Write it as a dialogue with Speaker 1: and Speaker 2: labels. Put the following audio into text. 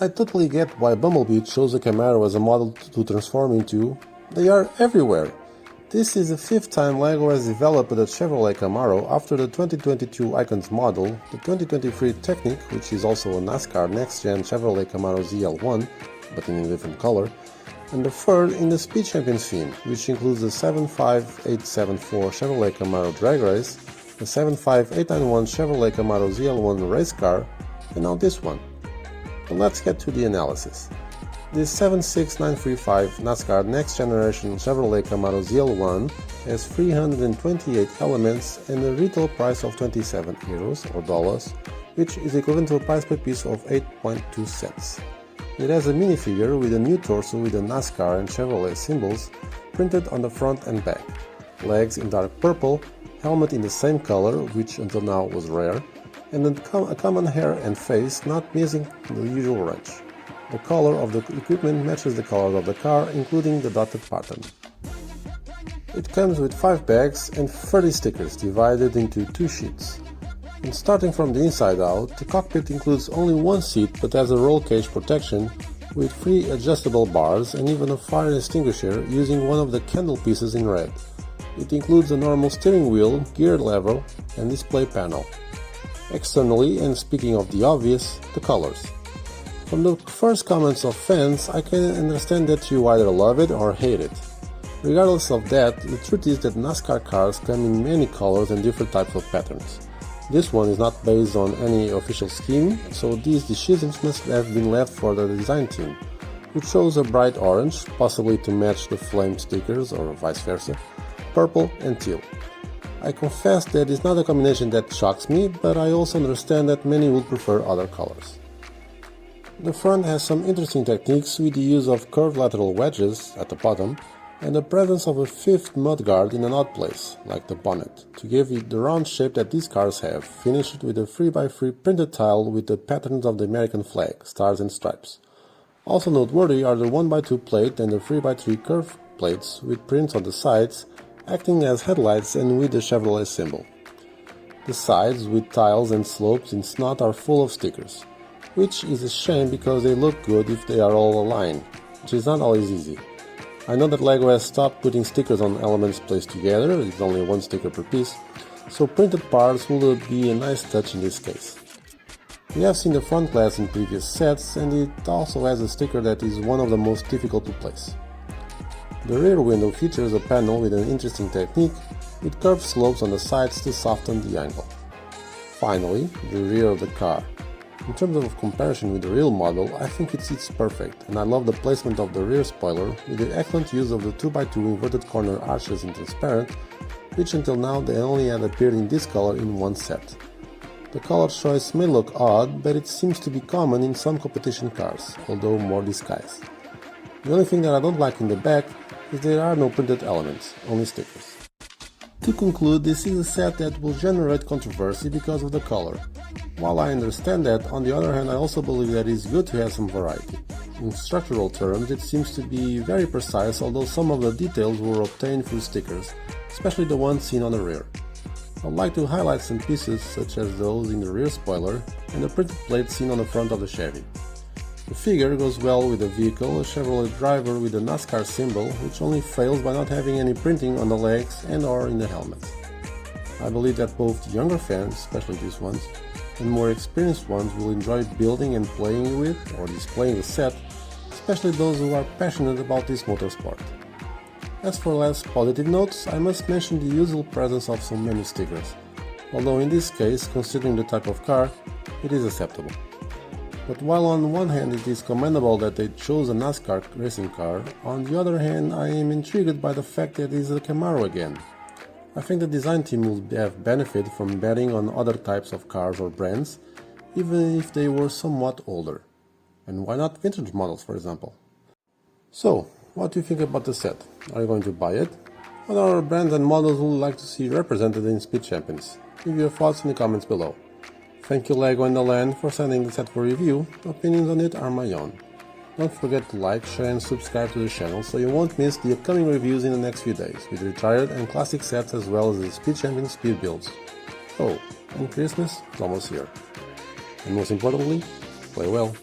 Speaker 1: I totally get why Bumblebee chose the Camaro as a model to transform into. They are everywhere! This is the 5th time LEGO has developed the Chevrolet Camaro after the 2022 Icons model, the 2023 Technic, which is also a NASCAR next-gen Chevrolet Camaro ZL1, but in a different color, and the 3rd in the Speed Champions theme, which includes the 75874 Chevrolet Camaro Drag Race, the 75891 Chevrolet Camaro ZL1 Race Car, and now this one. But let's get to the analysis. This 76935 NASCAR Next Generation Chevrolet Camaro ZL1 has 328 elements and a retail price of 27 euros or dollars, which is equivalent to a price per piece of 8.2 cents. It has a minifigure with a new torso with the NASCAR and Chevrolet symbols printed on the front and back, legs in dark purple, helmet in the same color, which until now was rare, and a common hair and face, not missing the usual wrench. The color of the equipment matches the color of the car, including the dotted pattern. It comes with 5 bags and 30 stickers divided into 2 sheets. And starting from the inside out, the cockpit includes only 1 seat but has a roll cage protection with 3 adjustable bars and even a fire extinguisher using one of the candle pieces in red. It includes a normal steering wheel, gear lever and display panel. Externally, and speaking of the obvious, the colors. From the first comments of fans, I can understand that you either love it or hate it. Regardless of that, the truth is that NASCAR cars come in many colors and different types of patterns. This one is not based on any official scheme, so these decisions must have been left for the design team, who chose a bright orange, possibly to match the flame stickers or vice versa, purple and teal. I confess that it's not a combination that shocks me, but I also understand that many would prefer other colors. The front has some interesting techniques with the use of curved lateral wedges at the bottom and the presence of a 5th mudguard in an odd place, like the bonnet, to give it the round shape that these cars have, finished with a 3x3 printed tile with the patterns of the American flag, stars and stripes. Also noteworthy are the 1x2 plate and the 3x3 curved plates with prints on the sides, acting as headlights and with the Chevrolet symbol. The sides with tiles and slopes in snot are full of stickers, which is a shame because they look good if they are all aligned, which is not always easy. I know that LEGO has stopped putting stickers on elements placed together, it's only 1 sticker per piece, so printed parts will be a nice touch in this case. We have seen the front glass in previous sets, and it also has a sticker that is one of the most difficult to place. The rear window features a panel with an interesting technique, with curved slopes on the sides to soften the angle. Finally, the rear of the car. In terms of comparison with the real model, I think it sits perfect, and I love the placement of the rear spoiler with the excellent use of the 2x2 inverted corner arches in transparent, which until now they only had appeared in this color in 1 set. The color choice may look odd, but it seems to be common in some competition cars, although more disguised. The only thing that I don't like in the back is there are no printed elements, only stickers. To conclude, this is a set that will generate controversy because of the color. While I understand that, on the other hand I also believe that it is good to have some variety. In structural terms, it seems to be very precise, although some of the details were obtained through stickers, especially the ones seen on the rear. I'd like to highlight some pieces such as those in the rear spoiler and the printed plate seen on the front of the Chevy. The figure goes well with the vehicle, a Chevrolet driver with the NASCAR symbol, which only fails by not having any printing on the legs and or in the helmet. I believe that both younger fans, especially these ones, and more experienced ones will enjoy building and playing with or displaying the set, especially those who are passionate about this motorsport. As for less positive notes, I must mention the usual presence of some menu stickers, although in this case, considering the type of car, it is acceptable. But while on one hand it is commendable that they chose a NASCAR racing car, on the other hand I am intrigued by the fact that it is a Camaro again. I think the design team will have benefited from betting on other types of cars or brands, even if they were somewhat older. And why not vintage models, for example? So, what do you think about the set? Are you going to buy it? What other brands and models would you like to see represented in Speed Champions? Leave your thoughts in the comments below. Thank you LEGO and the Land for sending the set for review, opinions on it are my own. Don't forget to like, share and subscribe to the channel so you won't miss the upcoming reviews in the next few days, with retired and classic sets as well as the Speed Champions speed builds. Oh, and Christmas is almost here. And most importantly, play well.